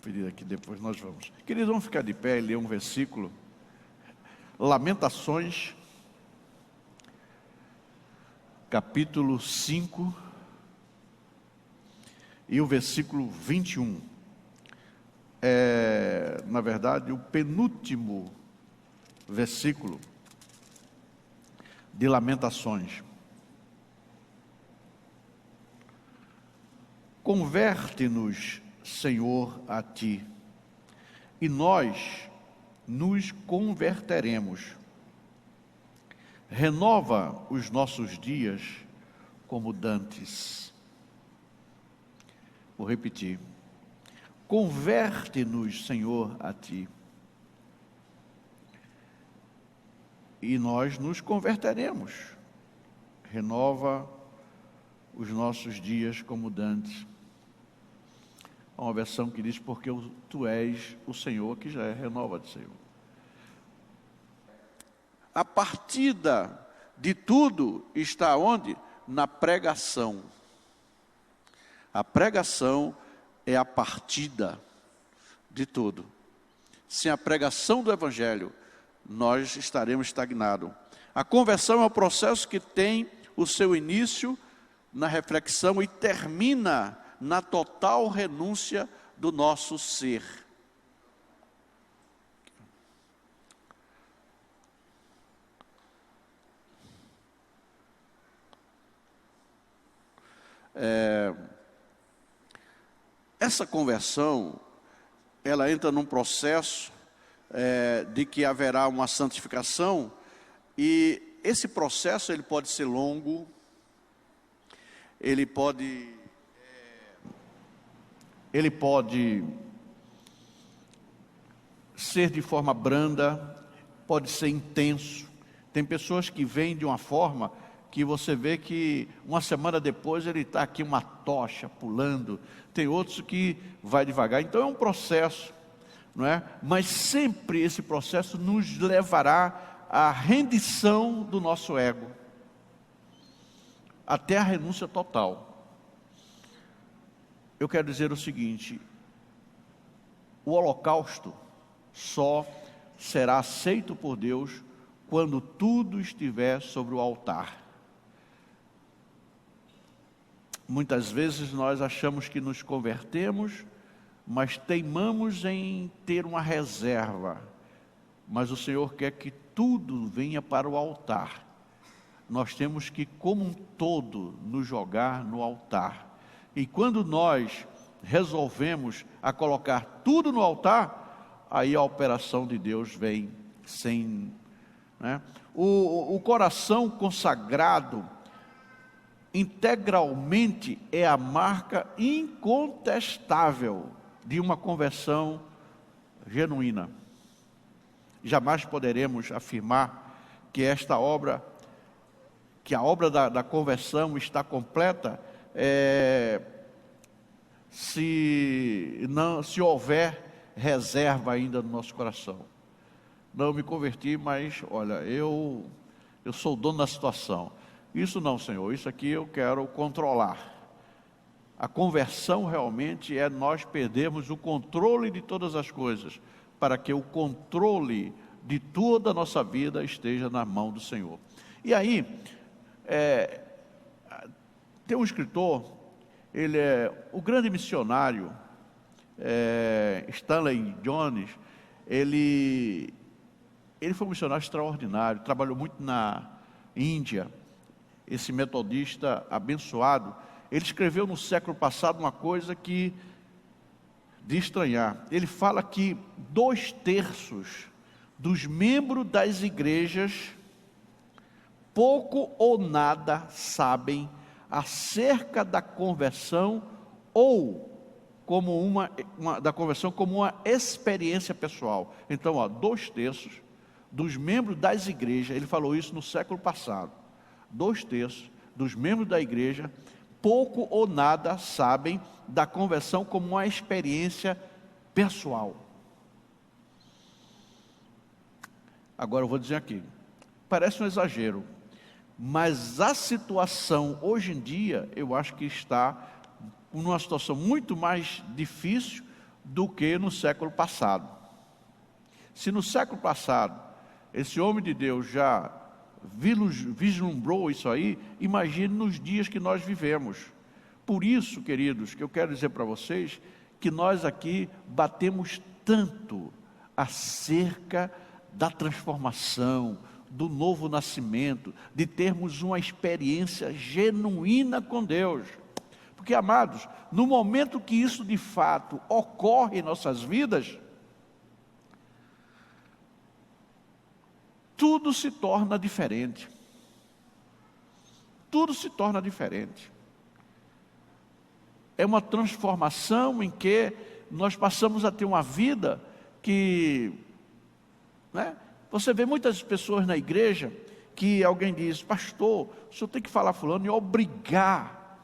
pedir aqui, depois nós vamos. Queridos, vamos ficar de pé e ler um versículo. Lamentações, capítulo 5, e o versículo 21. Na verdade, o penúltimo versículo de Lamentações. Converte-nos, Senhor, a Ti, e nós nos converteremos. Renova os nossos dias como dantes. Vou repetir. Converte-nos, Senhor, a Ti, e nós nos converteremos. Renova os nossos dias como dantes. Há uma versão que diz, porque Tu és o Senhor, que já é renova-te, Senhor. A partida de tudo está onde? Na pregação. A pregação é a partida de tudo. Sem a pregação do Evangelho, nós estaremos estagnados. A conversão é um processo que tem o seu início na reflexão e termina na total renúncia do nosso ser. Essa conversão, ela entra num processo de que haverá uma santificação, e esse processo ele pode ser longo, ele pode ser de forma branda, pode ser intenso. Tem pessoas que vêm de uma forma que você vê que uma semana depois ele está aqui uma tocha pulando. Tem outros que vai devagar. Então é um processo, não é? Mas sempre esse processo nos levará à rendição do nosso ego, até a renúncia total. Eu quero dizer o seguinte: o holocausto só será aceito por Deus quando tudo estiver sobre o altar. Muitas vezes nós achamos que nos convertemos, mas teimamos em ter uma reserva. Mas o Senhor quer que tudo venha para o altar. Nós temos que, como um todo, nos jogar no altar. E quando nós resolvemos a colocar tudo no altar, aí a operação de Deus vem sem... né? O coração consagrado integralmente é a marca incontestável de uma conversão genuína. Jamais poderemos afirmar que esta obra, que a obra da conversão está completa, se houver reserva ainda no nosso coração. Não me converti, mas olha, eu sou o dono da situação. Isso não, Senhor, isso aqui eu quero controlar. A conversão realmente é nós perdermos o controle de todas as coisas, para que o controle de toda a nossa vida esteja na mão do Senhor. E aí, tem um escritor, ele é o grande missionário, Stanley Jones. Ele foi um missionário extraordinário, trabalhou muito na Índia. Esse metodista abençoado, ele escreveu no século passado uma coisa que de estranhar. Ele fala que 2/3 dos membros das igrejas pouco ou nada sabem acerca da conversão, ou como da conversão como uma experiência pessoal. Então, 2/3 dos membros das igrejas, ele falou isso no século passado, 2/3 dos membros da igreja pouco ou nada sabem da conversão como uma experiência pessoal. Agora eu vou dizer aqui, parece um exagero, mas a situação hoje em dia, eu acho que está numa situação muito mais difícil do que no século passado. Se no século passado esse homem de Deus já vislumbrou isso aí, imagine nos dias que nós vivemos. Por isso, queridos, que eu quero dizer para vocês que nós aqui batemos tanto acerca da transformação, do novo nascimento, de termos uma experiência genuína com Deus. Porque, amados, no momento que isso de fato ocorre em nossas vidas, tudo se torna diferente. Tudo se torna diferente. É uma transformação em que nós passamos a ter uma vida que, né? Você vê muitas pessoas na igreja que alguém diz: pastor, o senhor tem que falar fulano e obrigar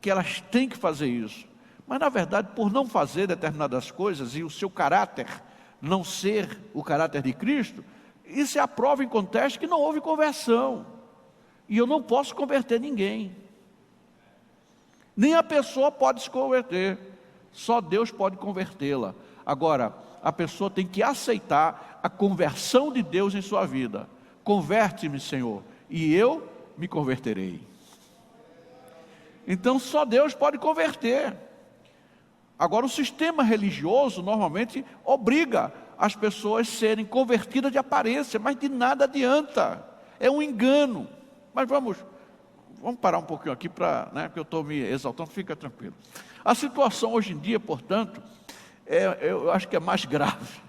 que elas têm que fazer isso. Mas na verdade, por não fazer determinadas coisas e o seu caráter não ser o caráter de Cristo, isso é a prova em contexto que não houve conversão. E eu não posso converter ninguém. Nem a pessoa pode se converter. Só Deus pode convertê-la. Agora, a pessoa tem que aceitar a conversão de Deus em sua vida. Converte-me, Senhor, e eu me converterei. Então, só Deus pode converter. Agora, o sistema religioso normalmente obriga as pessoas a serem convertidas de aparência, mas de nada adianta. É um engano. Mas vamos parar um pouquinho aqui, porque eu estou me exaltando, fica tranquilo. A situação hoje em dia, portanto, eu acho que é mais grave.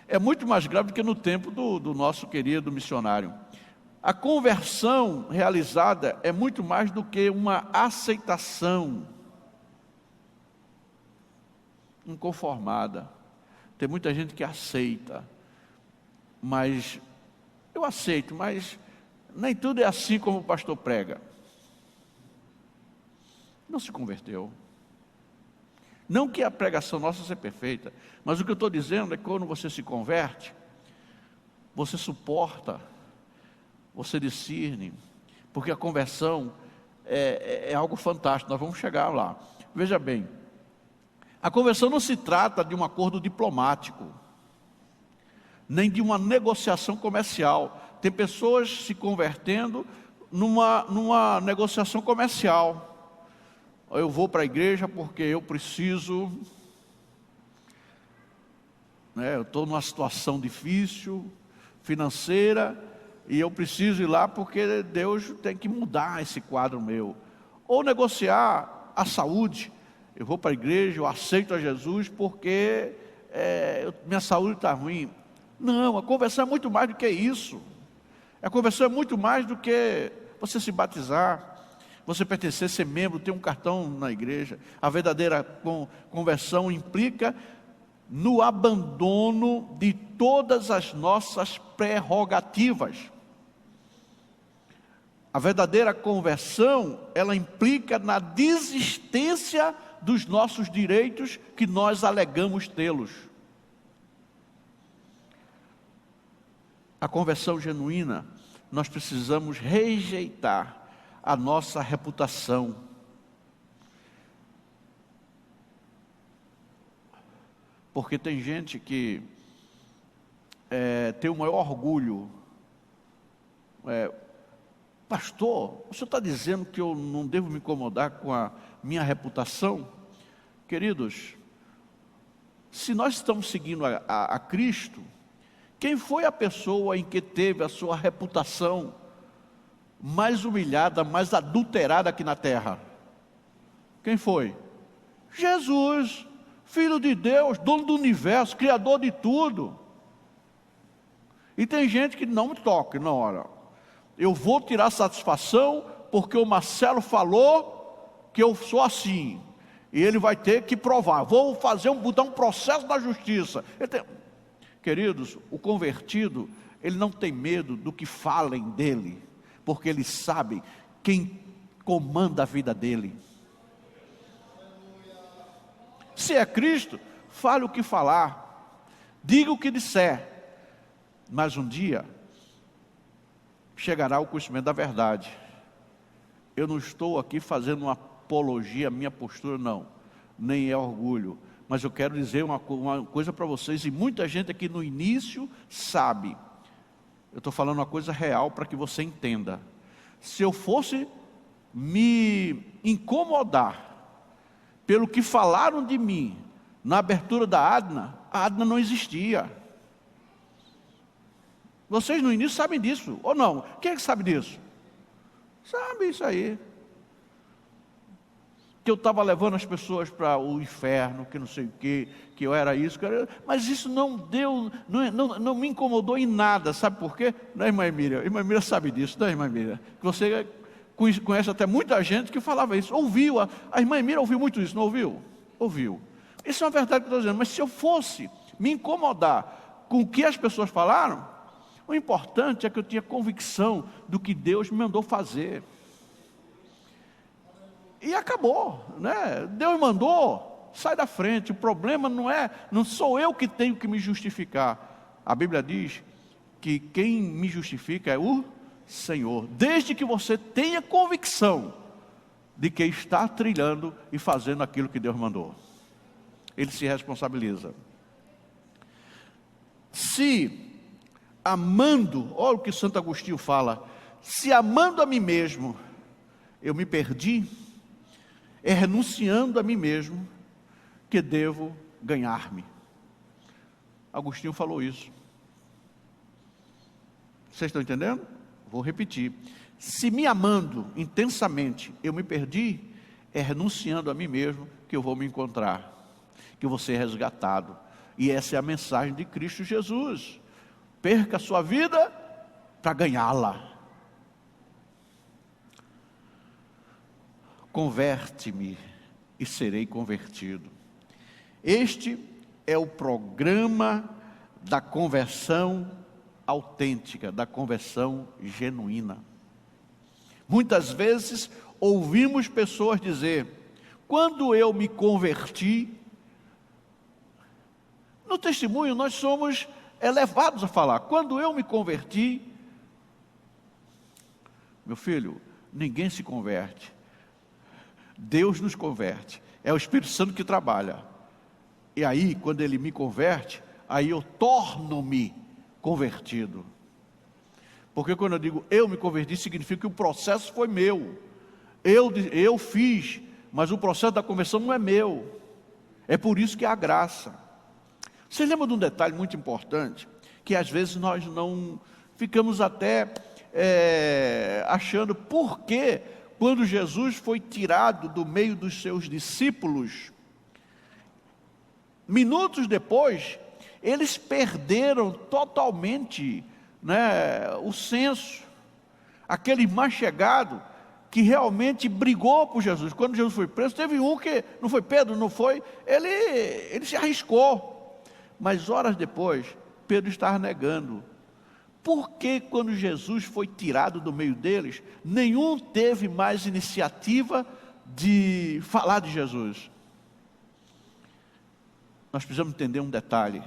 É muito mais grave do que no tempo do nosso querido missionário. A conversão realizada é muito mais do que uma aceitação inconformada. Tem muita gente que aceita, mas eu aceito, mas nem tudo é assim como o pastor prega. Não se converteu. Não que a pregação nossa seja perfeita, mas o que eu estou dizendo é que quando você se converte, você suporta, você discerne, porque a conversão é algo fantástico, nós vamos chegar lá. Veja bem, a conversão não se trata de um acordo diplomático, nem de uma negociação comercial. Tem pessoas se convertendo numa negociação comercial. Eu vou para a igreja porque eu preciso, eu estou numa situação difícil, financeira, e eu preciso ir lá porque Deus tem que mudar esse quadro meu. Ou negociar a saúde. Eu vou para a igreja, eu aceito a Jesus porque minha saúde está ruim. Não, a conversão é muito mais do que isso. A conversão é muito mais do que você se batizar, você pertencer, ser membro, ter um cartão na igreja. A verdadeira conversão implica no abandono de todas as nossas prerrogativas. A verdadeira conversão, ela implica na desistência dos nossos direitos que nós alegamos tê-los. A conversão genuína, nós precisamos rejeitar a nossa reputação. Porque tem gente que tem o maior orgulho. Pastor, o senhor está dizendo que eu não devo me incomodar com a minha reputação? Queridos, se nós estamos seguindo a Cristo, quem foi a pessoa em que teve a sua reputação mais humilhada, mais adulterada aqui na terra? Quem foi? Jesus, Filho de Deus, dono do universo, Criador de tudo. E tem gente que não me toca, não, olha, eu vou tirar satisfação porque o Marcelo falou que eu sou assim, e ele vai ter que provar, vou botar um processo na justiça. Queridos, o convertido, ele não tem medo do que falem dele, porque ele sabe quem comanda a vida dele. Se é Cristo, fale o que falar, diga o que disser, mas um dia chegará o conhecimento da verdade. Eu não estou aqui fazendo uma apologia à minha postura, não, nem é orgulho, Mas eu quero dizer uma coisa para vocês, e muita gente aqui no início sabe. Eu estou falando uma coisa real para que você entenda. Se eu fosse me incomodar pelo que falaram de mim na abertura da a Adna não existia. Vocês no início sabem disso, ou não? Quem é que sabe disso? Sabe isso aí. Que eu estava levando as pessoas para o inferno, que não sei o quê, que eu era isso, mas isso não deu, não me incomodou em nada, sabe por quê? Não é, irmã Miriam? Irmã Miriam sabe disso, não é, irmã Miriam? Que você conhece até muita gente que falava isso, ouviu, a irmã Miriam ouviu muito isso, não ouviu? Ouviu. Isso é uma verdade que eu estou dizendo, mas se eu fosse me incomodar com o que as pessoas falaram, o importante é que eu tinha convicção do que Deus me mandou fazer. E acabou, né? Deus mandou, sai da frente. O problema não sou eu que tenho que me justificar. A Bíblia diz que quem me justifica é o Senhor. Desde que você tenha convicção de que está trilhando e fazendo aquilo que Deus mandou. Ele se responsabiliza. Se amando, olha o que Santo Agostinho fala, se amando a mim mesmo, eu me perdi, é renunciando a mim mesmo que devo ganhar-me. Agostinho falou isso. Vocês estão entendendo? Vou repetir. Se me amando intensamente eu me perdi, é renunciando a mim mesmo que eu vou me encontrar, que eu vou ser resgatado. E essa é a mensagem de Cristo Jesus. Perca a sua vida para ganhá-la. Converte-me e serei convertido. Este é o programa da conversão autêntica, da conversão genuína. Muitas vezes ouvimos pessoas dizer: quando eu me converti, no testemunho nós somos levados a falar, quando eu me converti. Meu filho, ninguém se converte. Deus nos converte, é o Espírito Santo que trabalha. E aí, quando Ele me converte, aí eu torno-me convertido. Porque quando eu digo eu me converti, significa que o processo foi meu. Eu fiz, mas o processo da conversão não é meu. É por isso que há graça. Você lembra de um detalhe muito importante, que às vezes nós não ficamos até achando por que, quando Jesus foi tirado do meio dos seus discípulos, minutos depois, eles perderam totalmente, né, o senso. Aquele mais chegado que realmente brigou por Jesus. Quando Jesus foi preso, teve um que, não foi Pedro, não foi, ele se arriscou. Mas horas depois, Pedro estava negando. Por que quando Jesus foi tirado do meio deles, nenhum teve mais iniciativa de falar de Jesus? Nós precisamos entender um detalhe.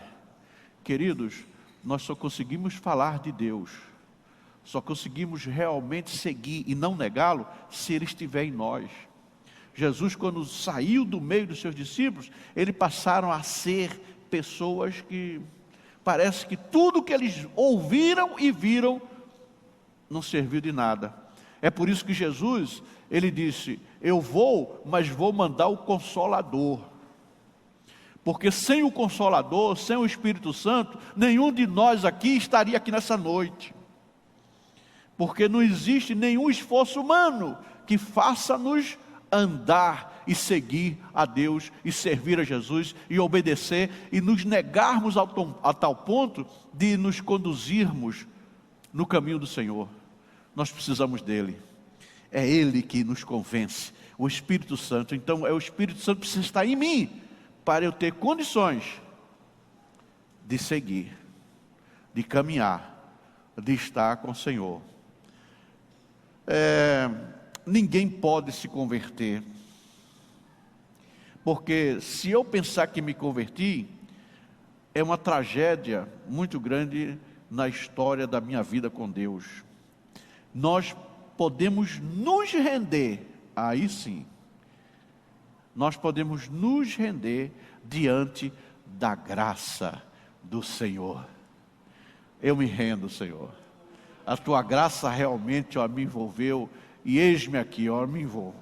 Queridos, nós só conseguimos falar de Deus, só conseguimos realmente seguir e não negá-lo, se Ele estiver em nós. Jesus, quando saiu do meio dos seus discípulos, eles passaram a ser pessoas que parece que tudo que eles ouviram e viram não serviu de nada. É por isso que Jesus, Ele disse: eu vou, mas vou mandar o Consolador. Porque sem o Consolador, sem o Espírito Santo, nenhum de nós aqui estaria aqui nessa noite. Porque não existe nenhum esforço humano que faça-nos andar e seguir a Deus, e servir a Jesus, e obedecer, e nos negarmos a tal ponto de nos conduzirmos no caminho do Senhor. Nós precisamos dEle. É Ele que nos convence, o Espírito Santo. Então o Espírito Santo precisa estar em mim, para eu ter condições de seguir, de caminhar, de estar com o Senhor. Ninguém pode se converter, porque se eu pensar que me converti, é uma tragédia muito grande na história da minha vida com Deus. Nós podemos nos render, aí sim, nós podemos nos render diante da graça do Senhor. Eu me rendo, Senhor. A tua graça realmente, ó, me envolveu, e eis-me aqui, ó, me envolvo.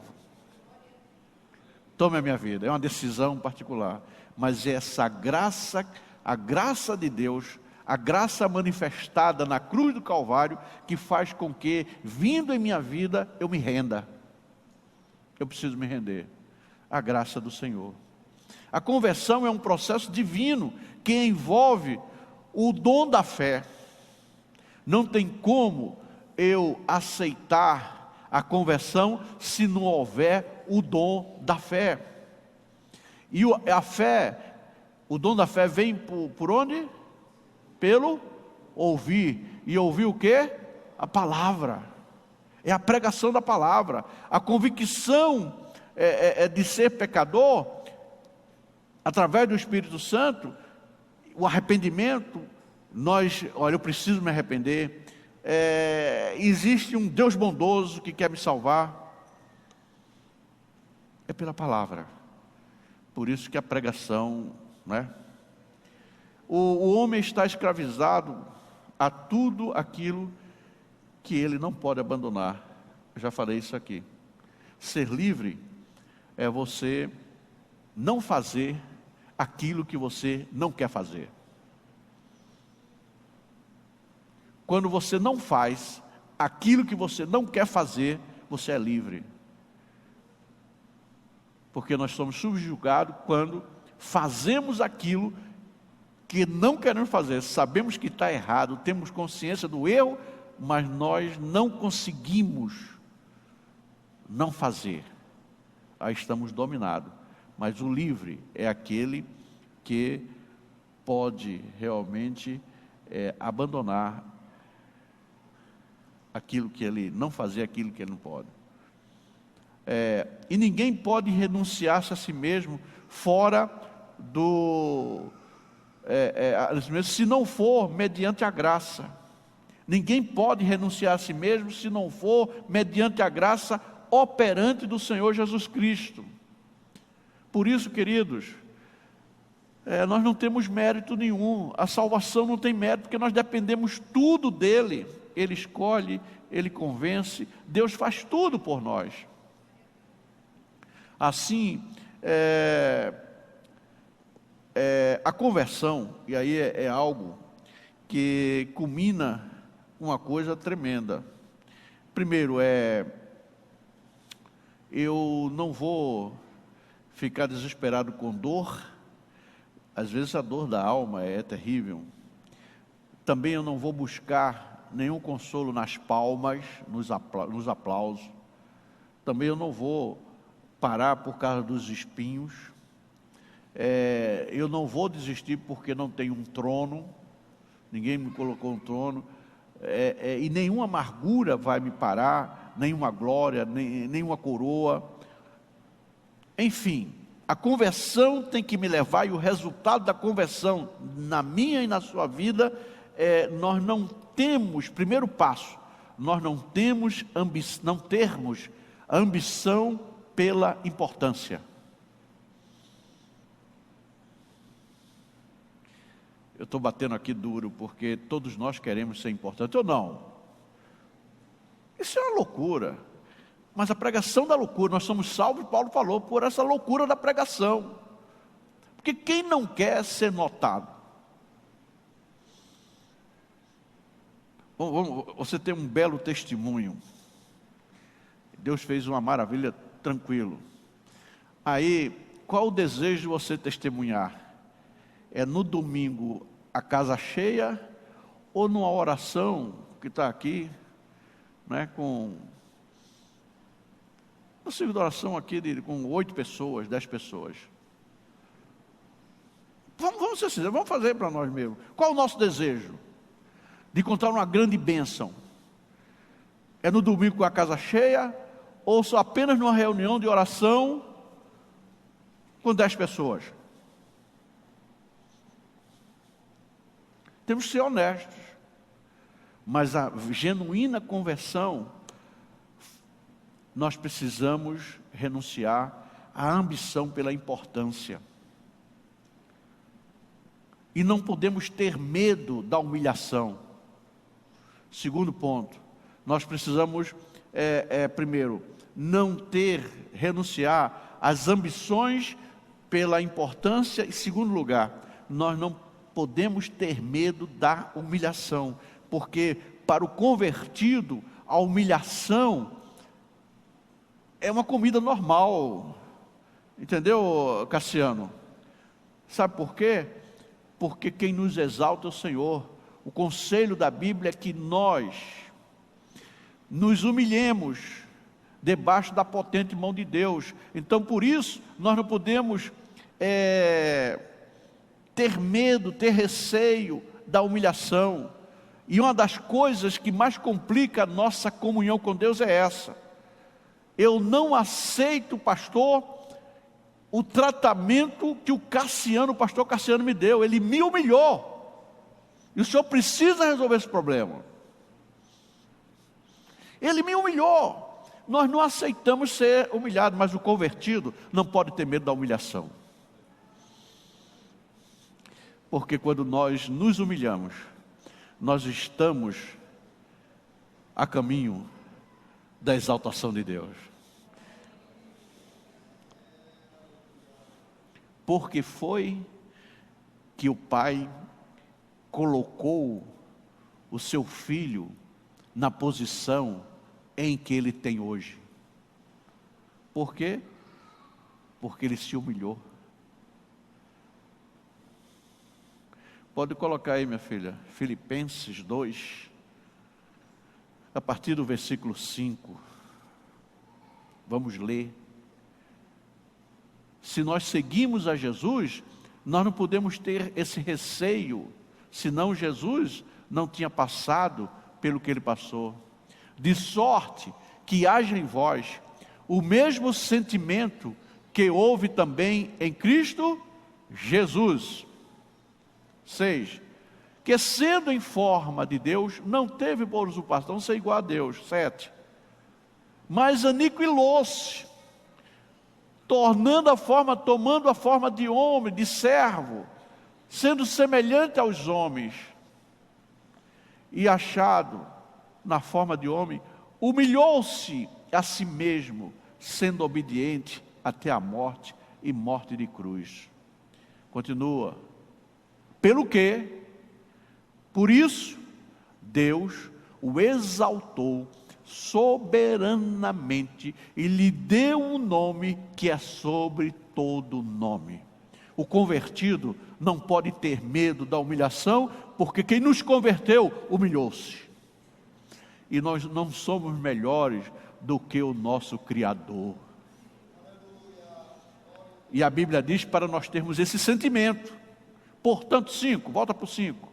Tome a minha vida, é uma decisão particular, mas é essa graça, a graça de Deus, a graça manifestada na cruz do Calvário, que faz com que, vindo em minha vida, eu me renda. Eu preciso me render à graça do Senhor. A conversão é um processo divino que envolve o dom da fé. Não tem como eu aceitar a conversão se não houver o dom da fé. E a fé, o dom da fé vem por onde? Pelo ouvir. E ouvir o quê? A palavra. É a pregação da palavra. A convicção de ser pecador, através do Espírito Santo, o arrependimento, olha, eu preciso me arrepender. Existe um Deus bondoso que quer me salvar. É pela palavra. Por isso que a pregação, né? O homem está escravizado a tudo aquilo que ele não pode abandonar. Eu já falei isso aqui. Ser livre é você não fazer aquilo que você não quer fazer. Quando você não faz aquilo que você não quer fazer, você é livre. Porque nós somos subjugados quando fazemos aquilo que não queremos fazer. Sabemos que está errado, temos consciência do erro, mas nós não conseguimos não fazer. Aí estamos dominados. Mas o livre é aquele que pode realmente abandonar aquilo que ele não fazer, aquilo que ele não pode. E ninguém pode renunciar-se a si mesmo fora se não for mediante a graça. Ninguém pode renunciar a si mesmo se não for mediante a graça operante do Senhor Jesus Cristo. Por isso, queridos, nós não temos mérito nenhum. A salvação não tem mérito, porque nós dependemos tudo dele. Ele escolhe, ele convence, Deus faz tudo por nós. Assim, a conversão, e aí é algo que culmina uma coisa tremenda. Primeiro, eu não vou ficar desesperado com dor. Às vezes a dor da alma é terrível. Também eu não vou buscar nenhum consolo nas palmas, nos aplausos. Também eu não vou parar por causa dos espinhos. Eu não vou desistir porque não tenho um trono. Ninguém me colocou um trono. E nenhuma amargura vai me parar, nenhuma glória, nenhuma coroa. Enfim, a conversão tem que me levar, e o resultado da conversão na minha e na sua vida, nós não temos, primeiro passo, nós não termos a ambição pela importância. Eu estou batendo aqui duro, porque todos nós queremos ser importantes, ou não? Isso é uma loucura. Mas a pregação da loucura, nós somos salvos, Paulo falou, por essa loucura da pregação. Porque quem não quer ser notado? Você tem um belo testemunho. Deus fez uma maravilha, tranquilo. Aí, qual o desejo de você testemunhar? É no domingo a casa cheia, ou numa oração que está aqui, né, com um círculo de oração aqui com 8 pessoas, 10 pessoas. Vamos ser sinceros, vamos fazer para nós mesmos. Qual o nosso desejo? De encontrar uma grande bênção. É no domingo com a casa cheia, ou só apenas numa reunião de oração com 10 pessoas? Temos que ser honestos. Mas a genuína conversão, nós precisamos renunciar a ambição pela importância. E não podemos ter medo da humilhação. Segundo ponto, nós precisamos, primeiro, renunciar às ambições pela importância. E segundo lugar, nós não podemos ter medo da humilhação, porque para o convertido, a humilhação é uma comida normal. Entendeu, Cassiano? Sabe por quê? Porque quem nos exalta é o Senhor. O conselho da Bíblia é que nós nos humilhemos debaixo da potente mão de Deus. Então, por isso, nós não podemos ter medo, ter receio da humilhação. E uma das coisas que mais complica a nossa comunhão com Deus é essa. Eu não aceito, pastor, o tratamento que o pastor Cassiano me deu. Ele me humilhou. E o senhor precisa resolver esse problema. Ele me humilhou. Nós não aceitamos ser humilhados, mas o convertido não pode ter medo da humilhação. Porque quando nós nos humilhamos, nós estamos a caminho da exaltação de Deus. Porque foi que o Pai colocou o seu filho na posição em que ele tem hoje. Por quê? Porque ele se humilhou. Pode colocar aí, minha filha, Filipenses 2, a partir do versículo 5. Vamos ler. Se nós seguimos a Jesus, nós não podemos ter esse receio, senão Jesus não tinha passado pelo que ele passou. De sorte que haja em vós o mesmo sentimento que houve também em Cristo Jesus. 6. Que sendo em forma de Deus, não teve por usurpação ser igual a Deus. 7. Mas aniquilou-se, tomando a forma de homem, de servo, sendo semelhante aos homens, e achado na forma de homem, humilhou-se a si mesmo, sendo obediente até a morte, e morte de cruz. Continua. Pelo que, por isso, Deus o exaltou soberanamente e lhe deu um nome que é sobre todo nome. O convertido não pode ter medo da humilhação, porque quem nos converteu humilhou-se. E nós não somos melhores do que o nosso Criador. E a Bíblia diz para nós termos esse sentimento. Portanto, 5, volta para o 5.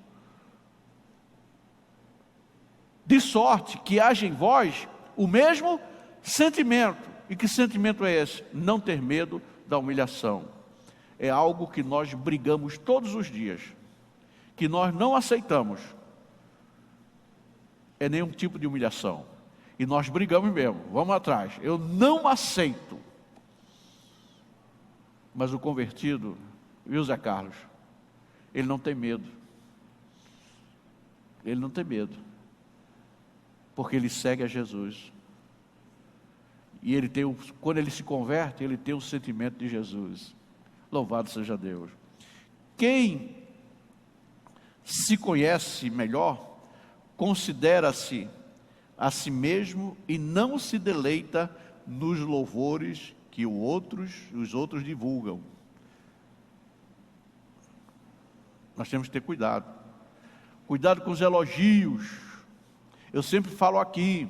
De sorte que haja em vós o mesmo sentimento. E que sentimento é esse? Não ter medo da humilhação. É algo que nós brigamos todos os dias, que nós não aceitamos. É nenhum tipo de humilhação. E nós brigamos mesmo, vamos atrás. Eu não aceito. Mas o convertido, viu, Zé Carlos? Ele não tem medo. Ele não tem medo. Porque ele segue a Jesus. E ele tem, quando ele se converte, ele tem o sentimento de Jesus. Louvado seja Deus. Quem se conhece melhor, considera-se a si mesmo e não se deleita nos louvores que os outros divulgam. Nós temos que ter cuidado. Cuidado com os elogios. Eu sempre falo aqui,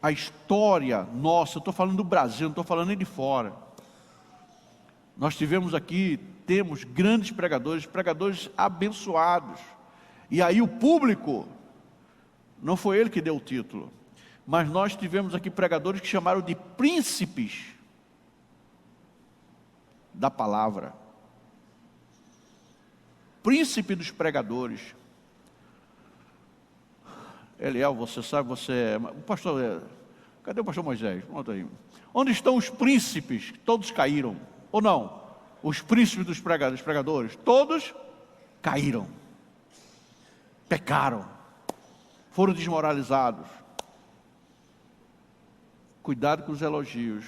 a história nossa, eu estou falando do Brasil, não estou falando nem de fora. Nós temos grandes pregadores abençoados. E aí o público, não foi ele que deu o título, mas nós tivemos aqui pregadores que chamaram de príncipes da palavra. Príncipe dos pregadores. Eliel, você sabe, o pastor Cadê o pastor Moisés? Pronto aí. Onde estão os príncipes? Todos caíram. Ou não? Os príncipes dos pregadores, todos caíram. Pecaram. Foram desmoralizados. Cuidado com os elogios.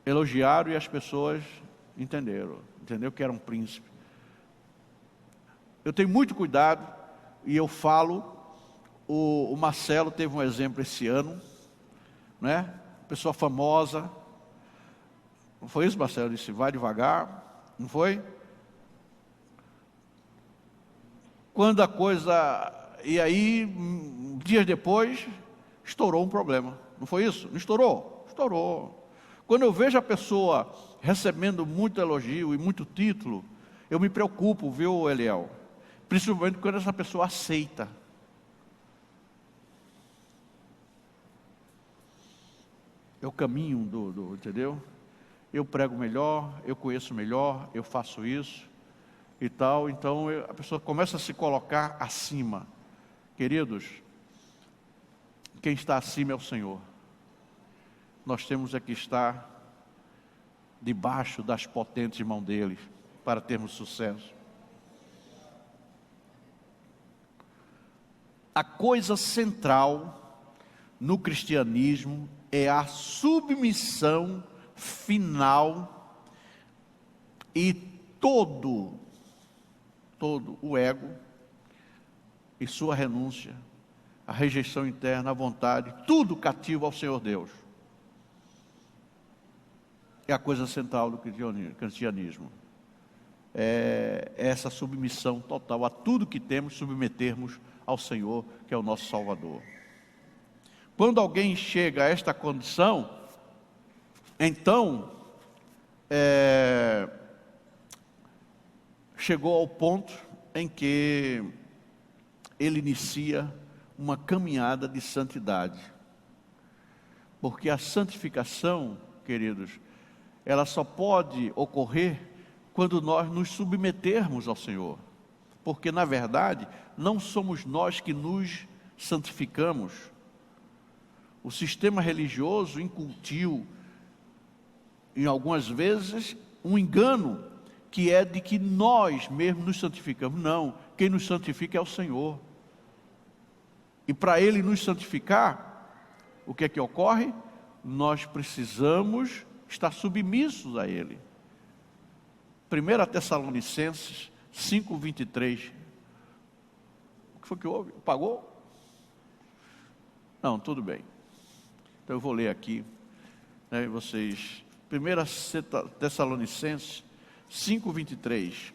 Elogiaram e as pessoas entenderam que era um príncipe. Eu tenho muito cuidado e eu falo, o Marcelo teve um exemplo esse ano, né? Pessoa famosa. Não foi isso, Marcelo? Ele disse, vai devagar, não foi? Quando a coisa... E aí, dias depois, estourou um problema. Não foi isso? Não estourou? Estourou. Quando eu vejo a pessoa recebendo muito elogio e muito título, eu me preocupo, viu, Eliel? Principalmente quando essa pessoa aceita. É o caminho entendeu? Eu prego melhor, eu conheço melhor, eu faço isso e tal. Então a pessoa começa a se colocar acima. Queridos, quem está acima é o Senhor. Nós temos é que estar debaixo das potentes mãos dele para termos sucesso. A coisa central no cristianismo é a submissão final e todo o ego e sua renúncia, a rejeição interna, a vontade, tudo cativo ao Senhor Deus. É a coisa central do cristianismo. É essa submissão total a tudo que temos, submetermos ao Senhor, que é o nosso Salvador. Quando alguém chega a esta condição, então, chegou ao ponto em que ele inicia uma caminhada de santidade. Porque a santificação, queridos, ela só pode ocorrer quando nós nos submetermos ao Senhor. Porque, na verdade, não somos nós que nos santificamos. O sistema religioso incutiu, em algumas vezes, um engano, que é de que nós mesmos nos santificamos. Não, quem nos santifica é o Senhor. E para Ele nos santificar, o que é que ocorre? Nós precisamos estar submissos a Ele. 1 Tessalonicenses 5:23. O que foi que houve? Apagou? Não, tudo bem. Então eu vou ler aqui, né, vocês. 1 Tessalonicenses 5:23.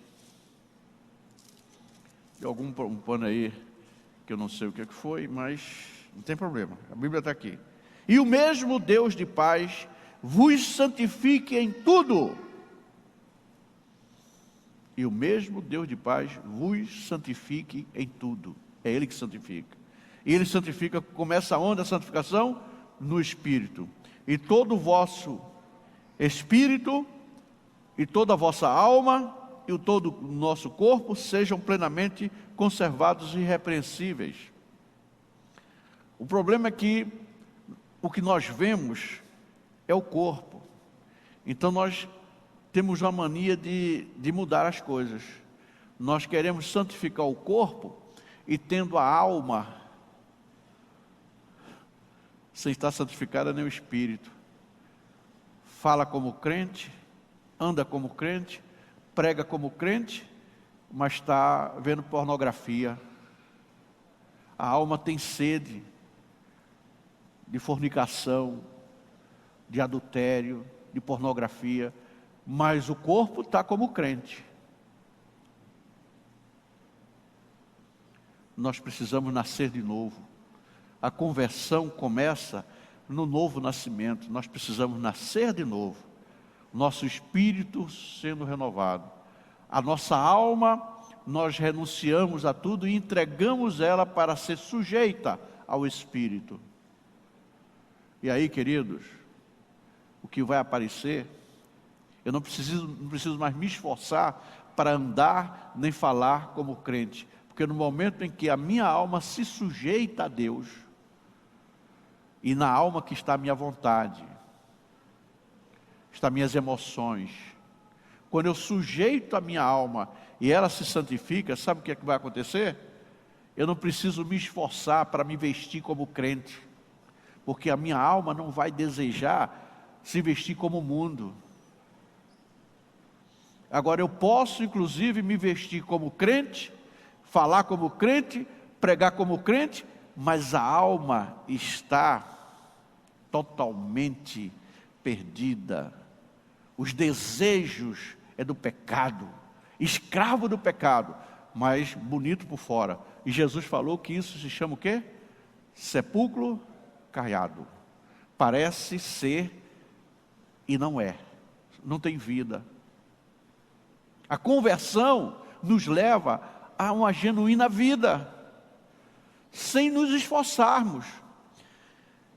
Tem algum pano aí que eu não sei o que foi, mas não tem problema. A Bíblia está aqui. E o mesmo Deus de paz vos santifique em tudo. E o mesmo Deus de paz vos santifique em tudo. É Ele que santifica. E Ele santifica, começa onde a santificação? No Espírito. E todo o vosso Espírito, e toda a vossa alma, e todo o nosso corpo, sejam plenamente conservados e irrepreensíveis. O problema é que o que nós vemos é o corpo. Então nós temos uma mania de mudar as coisas. Nós queremos santificar o corpo e tendo a alma sem estar santificada nem o espírito. Fala como crente, anda como crente, prega como crente, mas está vendo pornografia. A alma tem sede de fornicação, de adultério, de pornografia, mas o corpo está como crente. Nós precisamos nascer de novo. A conversão começa no novo nascimento. Nós precisamos nascer de novo. Nosso espírito sendo renovado. A nossa alma, nós renunciamos a tudo e entregamos ela para ser sujeita ao Espírito. E aí, queridos, o que vai aparecer, eu não preciso mais me esforçar para andar nem falar como crente. Porque no momento em que a minha alma se sujeita a Deus, E na alma que está a minha vontade, está minhas emoções. Quando eu sujeito a minha alma e ela se santifica, sabe o que é que vai acontecer? Eu não preciso me esforçar para me vestir como crente, porque a minha alma não vai desejar se vestir como o mundo. Agora eu posso inclusive me vestir como crente, falar como crente, pregar como crente, mas a alma está totalmente perdida. Os desejos é do pecado, escravo do pecado, mas bonito por fora. E Jesus falou que isso se chama o quê? Sepulcro caiado. Parece ser e não é. Não tem vida. A conversão nos leva a uma genuína vida, sem nos esforçarmos.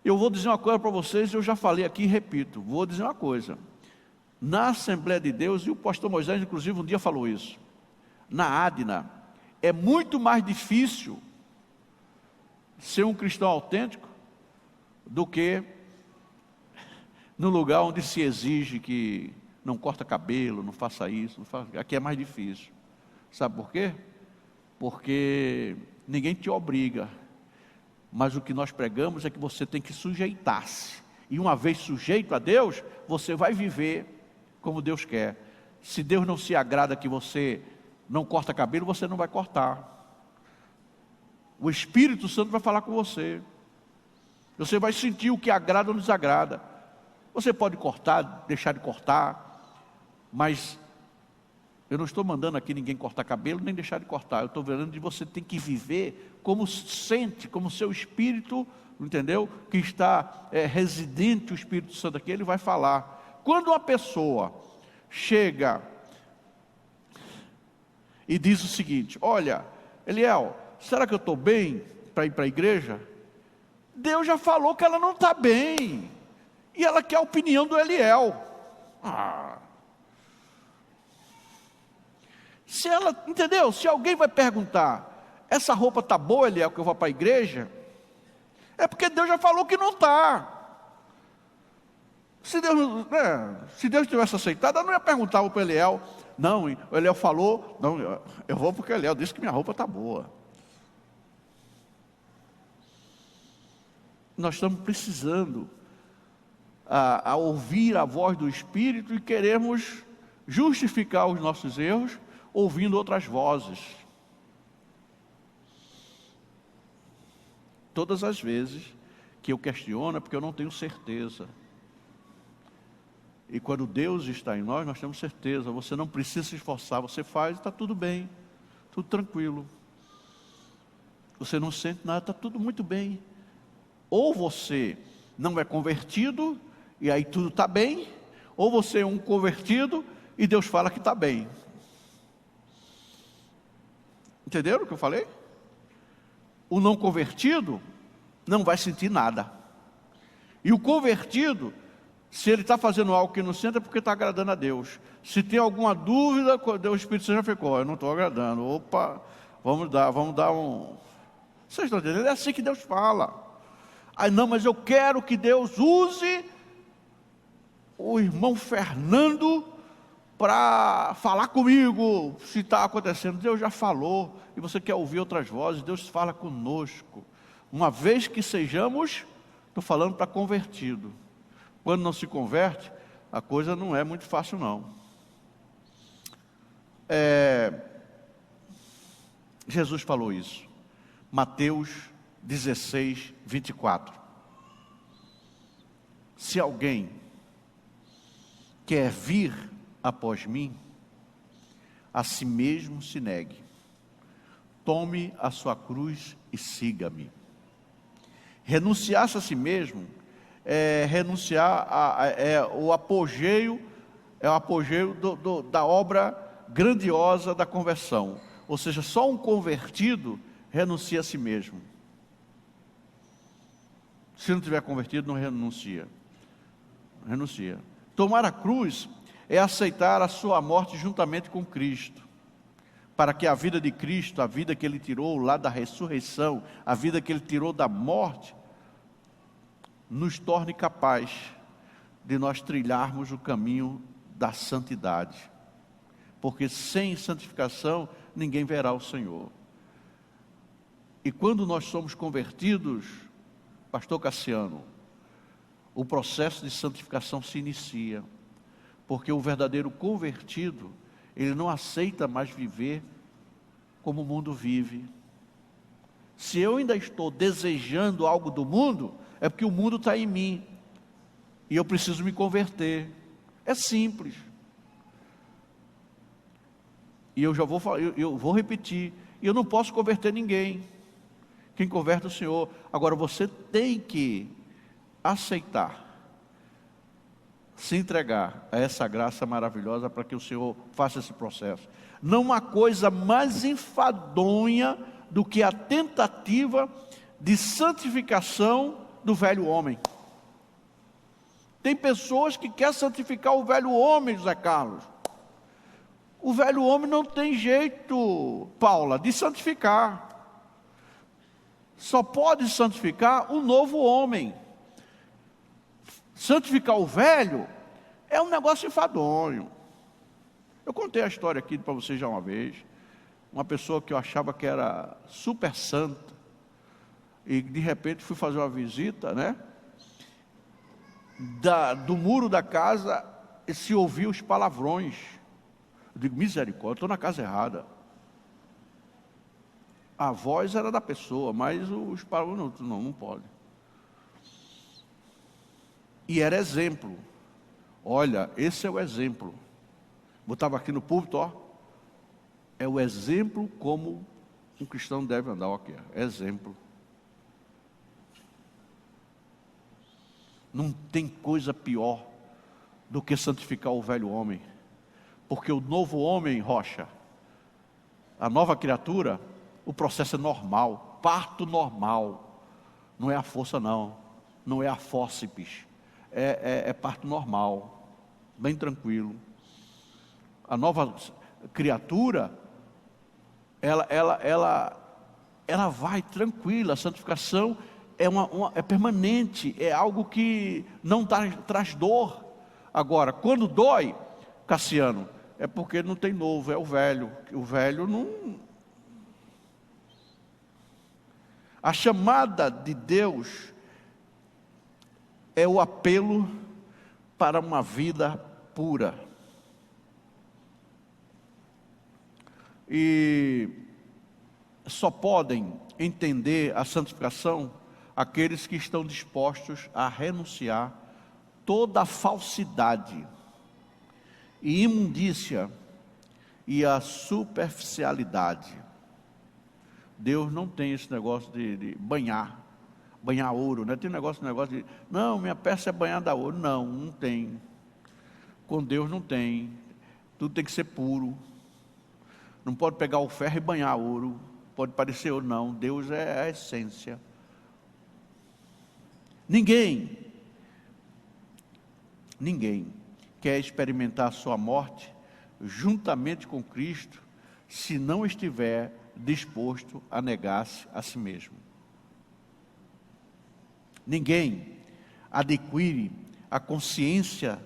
Eu vou dizer uma coisa para vocês, eu já falei aqui e repito, vou dizer uma coisa. Na Assembleia de Deus, e o pastor Moisés inclusive um dia falou isso, na Adna, é muito mais difícil ser um cristão autêntico do que no lugar onde se exige que não corta cabelo, não faça isso, aqui é mais difícil. Sabe por quê? Porque ninguém te obriga, mas o que nós pregamos é que você tem que sujeitar-se, e uma vez sujeito a Deus, você vai viver como Deus quer. Se Deus não se agrada que você não corta cabelo, você não vai cortar. O Espírito Santo vai falar com você. Você vai sentir o que agrada ou desagrada. Você pode cortar, deixar de cortar, mas eu não estou mandando aqui ninguém cortar cabelo, nem deixar de cortar. Eu estou vendo que você tem que viver como sente, como seu Espírito, entendeu? Que está residente o Espírito Santo aqui, ele vai falar. Quando uma pessoa chega e diz o seguinte: olha, Eliel, será que eu estou bem para ir para a igreja? Deus já falou que ela não está bem, e ela quer a opinião do Eliel. Se ela, entendeu? Se alguém vai perguntar, essa roupa está boa, Eliel, que eu vou para a igreja? É porque Deus já falou que não está. Se Deus tivesse aceitado, eu não ia perguntar para o Eliel. Não, o Eliel falou, não, eu vou porque o Eliel disse que minha roupa está boa. Nós estamos precisando a ouvir a voz do Espírito e queremos justificar os nossos erros ouvindo outras vozes. Todas as vezes que eu questiono é porque eu não tenho certeza. E quando Deus está em nós, nós temos certeza. Você não precisa se esforçar, você faz e está tudo bem, tudo tranquilo. Você não sente nada, está tudo muito bem. Ou você não é convertido e aí tudo está bem, ou você é um convertido e Deus fala que está bem. Entenderam o que eu falei? O não convertido não vai sentir nada. E o convertido, se ele está fazendo algo que não sente, é porque está agradando a Deus. Se tem alguma dúvida, o Espírito Santo já ficou, eu não estou agradando. Opa, vamos dar um... Vocês estão entendendo? É assim que Deus fala. Aí não, mas eu quero que Deus use o irmão Fernando para falar comigo, se está acontecendo. Deus já falou, e você quer ouvir outras vozes, Deus fala conosco. Uma vez que sejamos, estou falando para convertido. Quando não se converte, a coisa não é muito fácil não. Jesus falou isso. Mateus 16, 24. Se alguém quer vir após mim, a si mesmo se negue. Tome a sua cruz e siga-me. Renunciar-se a si mesmo é renunciar o apogeu da obra grandiosa da conversão. Ou seja, só um convertido renuncia a si mesmo. Se não tiver convertido, não renuncia. Renuncia. Tomar a cruz é aceitar a sua morte juntamente com Cristo, para que a vida de Cristo, a vida que Ele tirou lá da ressurreição, a vida que Ele tirou da morte, nos torne capaz de nós trilharmos o caminho da santidade. Porque sem santificação ninguém verá o Senhor. E quando nós somos convertidos, pastor Cassiano, o processo de santificação se inicia. Porque o verdadeiro convertido, ele não aceita mais viver como o mundo vive. Se eu ainda estou desejando algo do mundo, é porque o mundo está em mim. E eu preciso me converter. É simples. E eu vou repetir. E eu não posso converter ninguém. Quem converte é o Senhor. Agora você tem que aceitar, se entregar a essa graça maravilhosa para que o Senhor faça esse processo. Não há coisa mais enfadonha do que a tentativa de santificação do velho homem. Tem pessoas que querem santificar o velho homem, José Carlos. O velho homem não tem jeito, Paula, de santificar. Só pode santificar o novo homem. Santificar o velho é um negócio enfadonho. Eu contei a história aqui para vocês já uma vez. Uma pessoa que eu achava que era super santa. E de repente fui fazer uma visita, né? Do muro da casa se ouviu os palavrões. Eu digo, misericórdia, estou na casa errada. A voz era da pessoa, mas os palavrões não pode. E era exemplo. Olha, esse é o exemplo. Botava aqui no púlpito, ó. É o exemplo como um cristão deve andar, ok? Exemplo. Não tem coisa pior do que santificar o velho homem. Porque o novo homem, Rocha, a nova criatura, o processo é normal, parto normal. Não é a força não, não é a fórceps, é parto normal, bem tranquilo. A nova criatura, ela vai tranquila. A santificação é permanente, é algo que não traz dor. Agora, quando dói, Cassiano, é porque não tem novo, é o velho. O velho não... A chamada de Deus é o apelo para uma vida pura. E só podem entender a santificação aqueles que estão dispostos a renunciar toda a falsidade e imundícia e a superficialidade. Deus não tem esse negócio de banhar ouro, né? Tem negócio de, não, minha peça é banhada a ouro. Não tem. Com Deus não tem. Tudo tem que ser puro. Não pode pegar o ferro e banhar ouro. Pode parecer ouro, não. Deus é a essência. Ninguém quer experimentar a sua morte juntamente com Cristo se não estiver disposto a negar-se a si mesmo. Ninguém adquire a consciência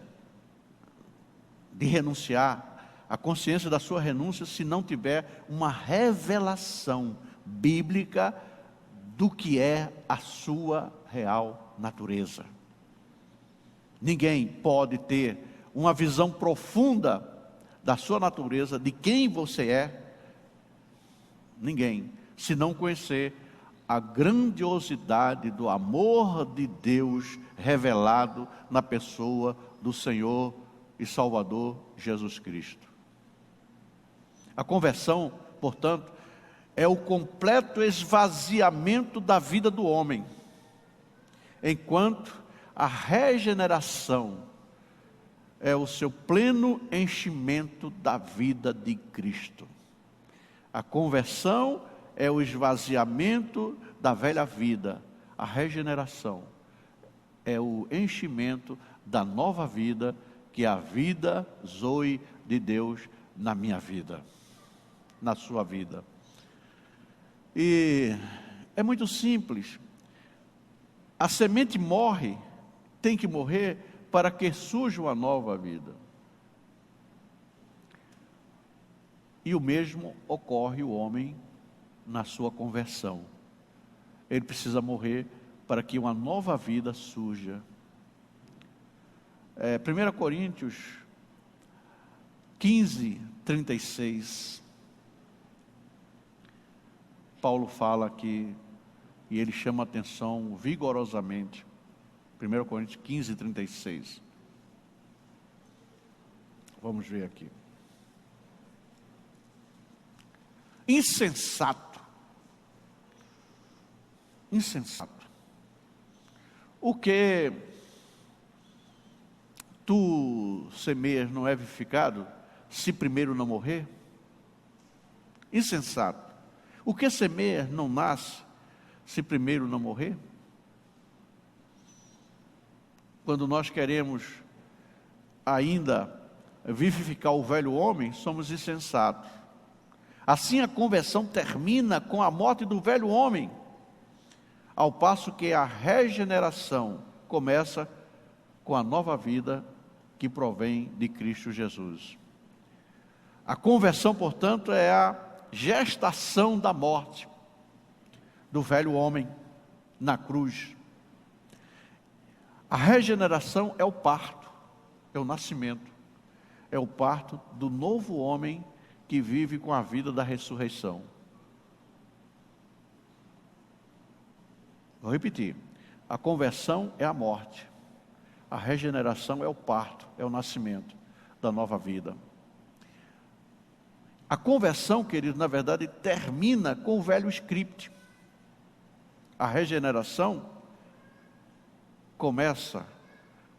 de renunciar, a consciência da sua renúncia, se não tiver uma revelação bíblica do que é a sua real natureza. Ninguém pode ter uma visão profunda da sua natureza, de quem você é. Ninguém, se não conhecer a grandiosidade do amor de Deus revelado na pessoa do Senhor e Salvador Jesus Cristo. A conversão, portanto, é o completo esvaziamento da vida do homem, enquanto a regeneração é o seu pleno enchimento da vida de Cristo. A conversão é o esvaziamento da velha vida. A regeneração é o enchimento da nova vida, que é a vida zoe de Deus na minha vida, na sua vida. E é muito simples. A semente morre, tem que morrer para que surja uma nova vida. E o mesmo ocorre o homem na sua conversão. Ele precisa morrer para que uma nova vida surja. 1 Coríntios 15, 36. Paulo fala aqui, e ele chama a atenção vigorosamente. 1 Coríntios 15, 36. Vamos ver aqui. Insensato. Insensato. O que tu semeias não é vivificado, se primeiro não morrer? Insensato. O que semeias não nasce, se primeiro não morrer? Quando nós queremos ainda vivificar o velho homem, somos insensatos. Assim a conversão termina com a morte do velho homem, ao passo que a regeneração começa com a nova vida que provém de Cristo Jesus. A conversão, portanto, é a gestação da morte do velho homem na cruz. A regeneração é o parto, é o nascimento, é o parto do novo homem que vive com a vida da ressurreição. Vou repetir, a conversão é a morte, a regeneração é o parto, é o nascimento da nova vida. A conversão, querido, na verdade, termina com o velho script. A regeneração começa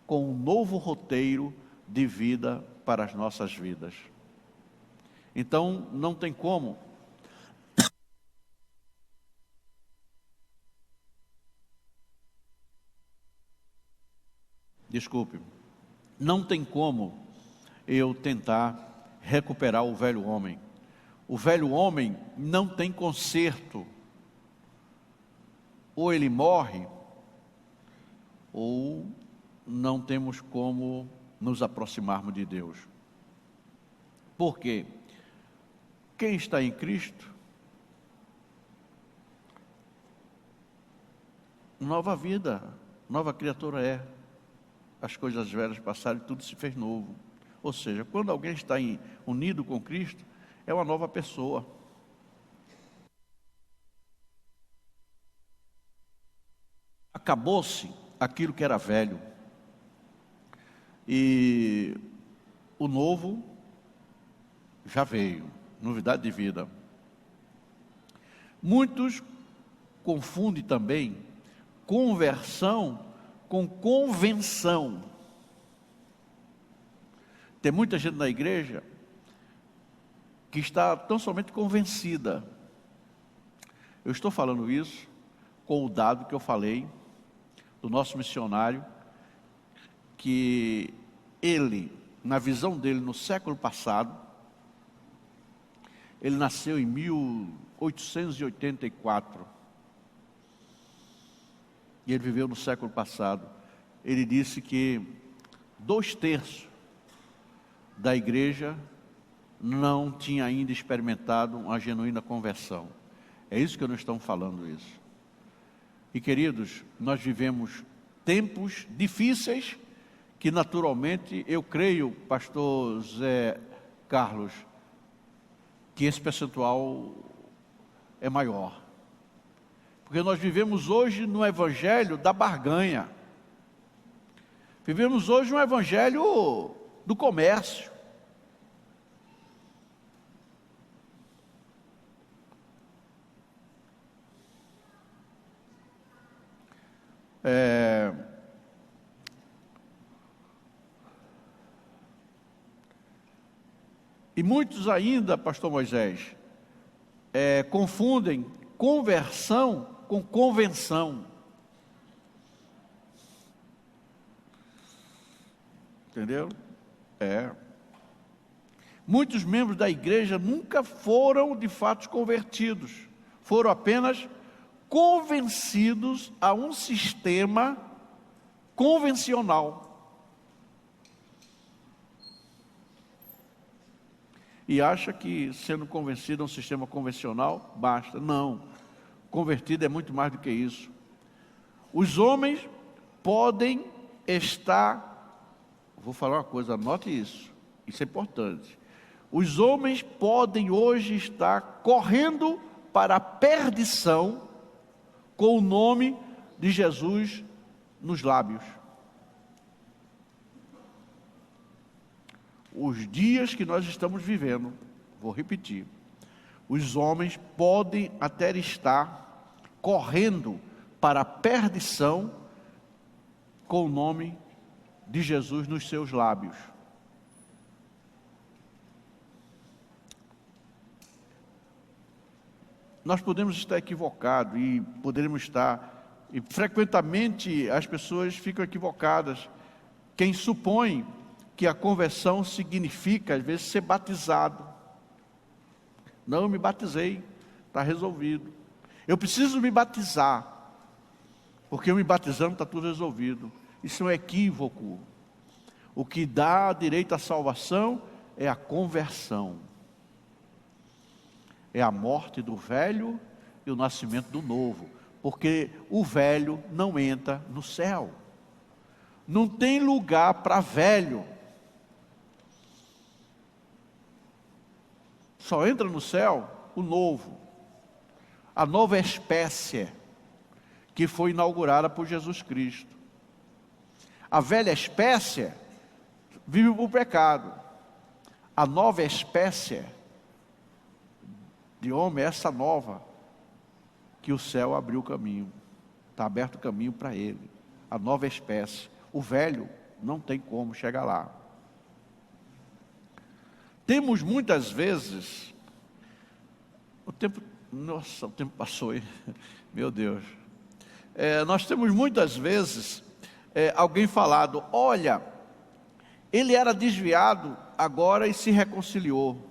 com um novo roteiro de vida para as nossas vidas. Então, não tem como não tem como eu tentar recuperar o velho homem. O velho homem não tem conserto. Ou ele morre, ou não temos como nos aproximarmos de Deus. Por quê? Quem está em Cristo, nova vida, nova criatura é. As coisas velhas passaram e tudo se fez novo. Ou seja, quando alguém está unido com Cristo, é uma nova pessoa. Acabou-se aquilo que era velho. E o novo já veio, novidade de vida. Muitos confundem também conversão com convenção. Tem muita gente na igreja que está tão somente convencida. Eu estou falando isso com o dado que eu falei do nosso missionário, que ele, na visão dele no século passado, ele nasceu em 1884. E ele viveu no século passado. Ele disse que 2/3 da igreja não tinha ainda experimentado uma genuína conversão. É isso que nós estamos falando isso. E queridos, nós vivemos tempos difíceis que naturalmente, eu creio, pastor Zé Carlos, que esse percentual é maior. Porque nós vivemos hoje no evangelho da barganha. Vivemos hoje no evangelho do comércio. E muitos ainda, pastor Moisés, confundem conversão com convenção. Entendeu? Muitos membros da igreja nunca foram de fato convertidos. Foram apenas convencidos a um sistema convencional. E acha que sendo convencido a um sistema convencional, basta. Não. Convertido é muito mais do que isso. Os homens podem estar, vou falar uma coisa, anote isso é importante. Os homens podem hoje estar correndo para a perdição com o nome de Jesus nos lábios. Os dias que nós estamos vivendo, vou repetir, os homens podem até estar correndo para a perdição com o nome de Jesus nos seus lábios. Nós podemos estar equivocados e poderemos estar, e frequentemente as pessoas ficam equivocadas. Quem supõe que a conversão significa, às vezes, ser batizado. Não, eu me batizei, está resolvido. Eu preciso me batizar, porque eu me batizando está tudo resolvido. Isso é um equívoco. O que dá direito à salvação é a conversão. É a morte do velho e o nascimento do novo. Porque o velho não entra no céu. Não tem lugar para velho. Só entra no céu o novo. A nova espécie que foi inaugurada por Jesus Cristo. A velha espécie vive por pecado. A nova espécie de homem é essa nova, que o céu abriu o caminho. Está aberto o caminho para ele. A nova espécie. O velho não tem como chegar lá. Temos muitas vezes, o tempo passou, hein? Meu Deus. Nós temos muitas vezes alguém falado, olha, ele era desviado agora e se reconciliou.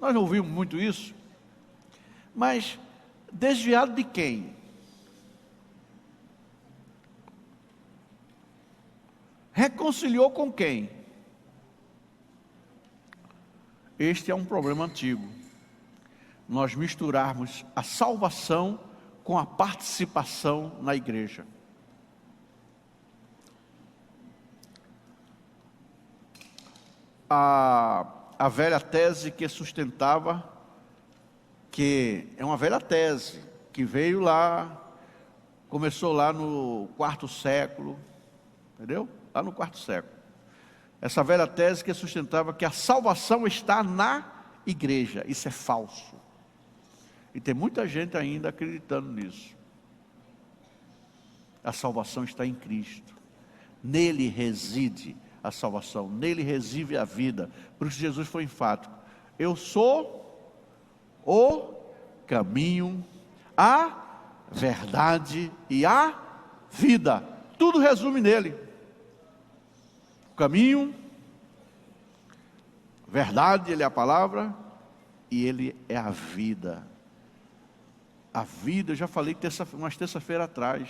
Nós não ouvimos muito isso, mas desviado de quem? Reconciliou com quem? Este é um problema antigo. Nós misturarmos a salvação com a participação na igreja. A velha tese que sustentava, que é uma velha tese, que veio lá, começou lá no 4º século, entendeu? Lá no 4º século. Essa velha tese que sustentava que a salvação está na igreja. Isso é falso. E tem muita gente ainda acreditando nisso. A salvação está em Cristo. Nele reside a salvação. Nele reside a vida. Por isso Jesus foi enfático. Eu sou o caminho, a verdade e a vida. Tudo resume nele. O caminho, verdade, ele é a palavra, e ele é a vida. A vida, eu já falei umas terça-feira atrás,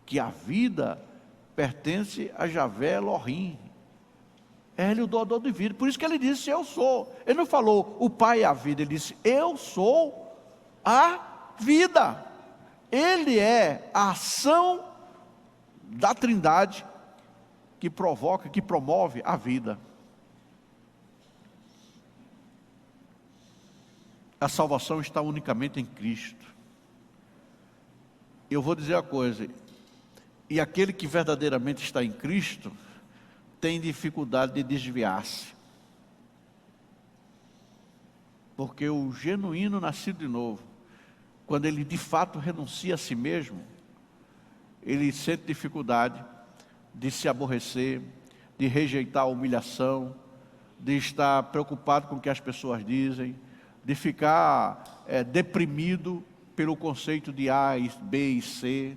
que a vida pertence a Javé Elohim. É ele o doador de vida. Por isso que ele disse, eu sou. Ele não falou, o Pai é a vida. Ele disse, eu sou a vida. Ele é a ação da Trindade que provoca, que promove a vida. A salvação está unicamente em Cristo. Eu vou dizer uma coisa, e aquele que verdadeiramente está em Cristo, tem dificuldade de desviar-se. Porque o genuíno nascido de novo, quando ele de fato renuncia a si mesmo, ele sente dificuldade de se aborrecer, de rejeitar a humilhação, de estar preocupado com o que as pessoas dizem, de ficar deprimido pelo conceito de A, B e C,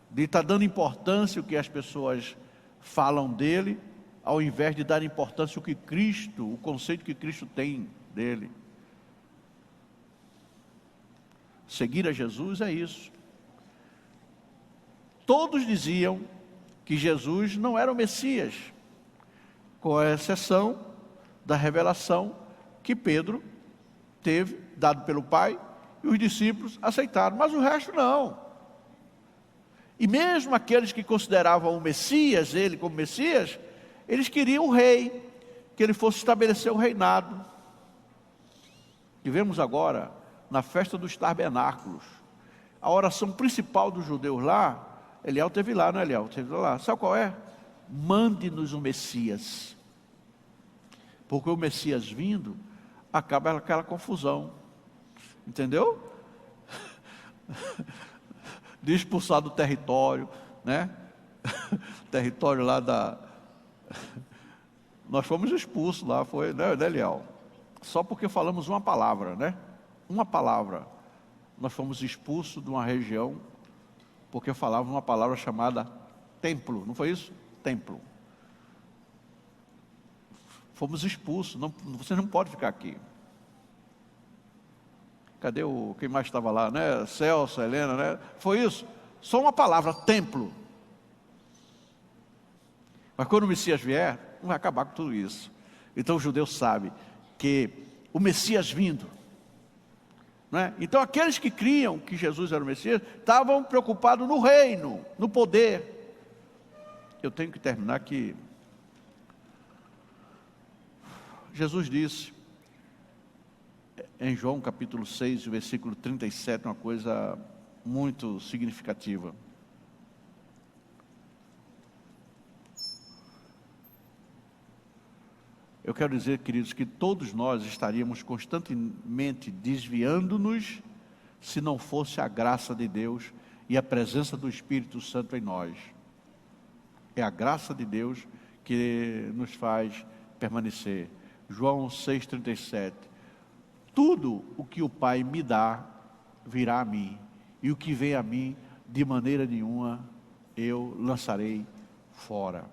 de estar dando importância ao que as pessoas falam dele, ao invés de dar importância ao que Cristo, o conceito que Cristo tem dele. Seguir a Jesus é isso. Todos diziam que Jesus não era o Messias, com a exceção da revelação que Pedro teve, dado pelo Pai, e os discípulos aceitaram, mas o resto não. E mesmo aqueles que consideravam o Messias, ele como Messias, eles queriam o rei, que ele fosse estabelecer o reinado. E vemos agora, na festa dos tabernáculos, a oração principal dos judeus lá, Eliel teve lá, não é Eliel? Teve lá. Sabe qual é? Mande-nos o Messias. Porque o Messias vindo, acaba aquela confusão. Entendeu? De expulsar do território, né? Território lá da... Nós fomos expulsos lá, foi, né, Eliel? Só porque falamos uma palavra, né? Uma palavra. Nós fomos expulsos de uma região porque falava uma palavra chamada templo, não foi isso? Templo. Fomos expulsos, não, você não pode ficar aqui. Cadê quem mais estava lá, né? Celso, Helena, né? Foi isso, só uma palavra, templo. Mas quando o Messias vier, não vai acabar com tudo isso. Então o judeu sabe que o Messias vindo, né? Então aqueles que criam que Jesus era o Messias, estavam preocupados no reino, no poder. Eu tenho que terminar aqui. Jesus disse, em João capítulo 6, versículo 37, uma coisa muito significativa. Eu quero dizer, queridos, que todos nós estaríamos constantemente desviando-nos se não fosse a graça de Deus e a presença do Espírito Santo em nós. É a graça de Deus que nos faz permanecer. João 6,37. Tudo o que o Pai me dá virá a mim, e o que vem a mim, de maneira nenhuma eu lançarei fora.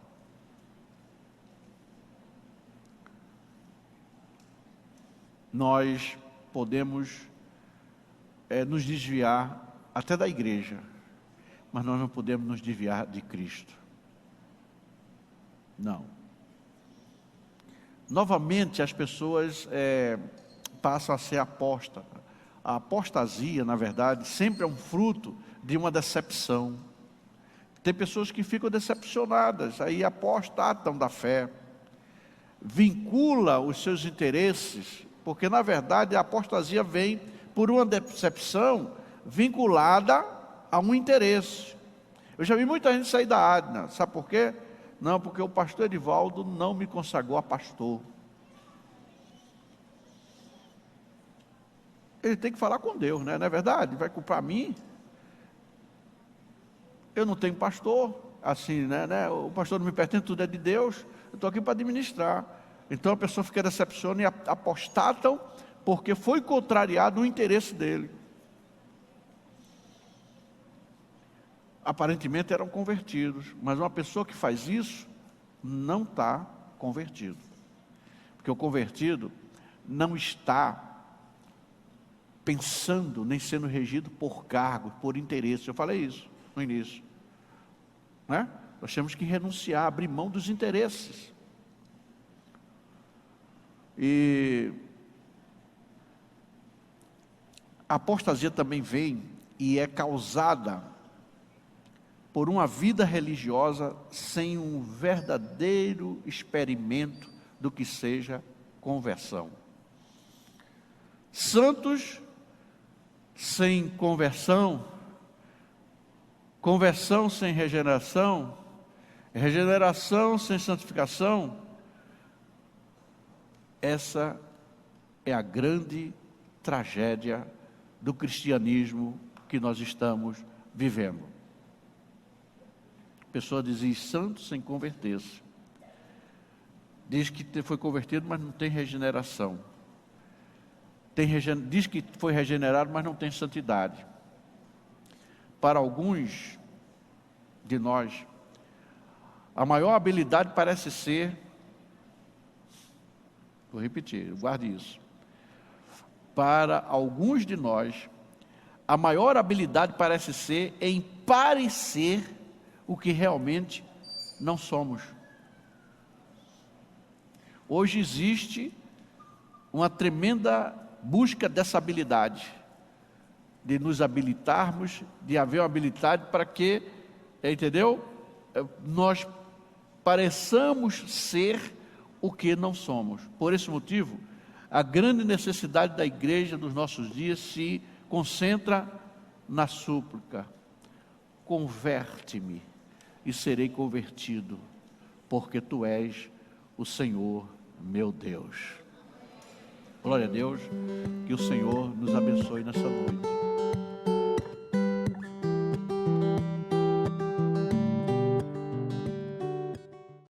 Nós podemos nos desviar até da igreja, mas nós não podemos nos desviar de Cristo. Não. Novamente as pessoas passam a ser apóstatas. A apostasia, na verdade, sempre é um fruto de uma decepção. Tem pessoas que ficam decepcionadas, aí apostatam da fé, vincula os seus interesses, porque na verdade a apostasia vem por uma decepção vinculada a um interesse. Eu já vi muita gente sair da ADNA, sabe por quê? Não, porque o pastor Edivaldo não me consagrou a pastor. Ele tem que falar com Deus, né? Não é verdade? Vai culpar mim? Eu não tenho pastor, assim, né? O pastor não me pertence, tudo é de Deus. Eu estou aqui para administrar. Então a pessoa fica decepcionada e apostatam porque foi contrariado o interesse dele. Aparentemente eram convertidos, mas uma pessoa que faz isso não está convertido. Porque o convertido não está pensando nem sendo regido por cargo, por interesse. Eu falei isso no início, né? Nós temos que renunciar, abrir mão dos interesses. E a apostasia também vem e é causada por uma vida religiosa sem um verdadeiro experimento do que seja conversão. Santos sem conversão, conversão sem regeneração, regeneração sem santificação, essa é a grande tragédia do cristianismo que nós estamos vivendo. A pessoa diz santo sem converter-se. Diz que foi convertido, mas não tem regeneração. Diz que foi regenerado, mas não tem santidade. Para alguns de nós, a maior habilidade parece ser, vou repetir, guarde isso. Para alguns de nós, a maior habilidade parece ser em parecer o que realmente não somos. Hoje existe uma tremenda busca dessa habilidade, de nos habilitarmos, de haver uma habilidade para que, entendeu? Nós pareçamos ser o que não somos. Por esse motivo, a grande necessidade da igreja dos nossos dias se concentra na súplica: converte-me e serei convertido, porque tu és o Senhor meu Deus. Glória a Deus, que o Senhor nos abençoe nessa noite.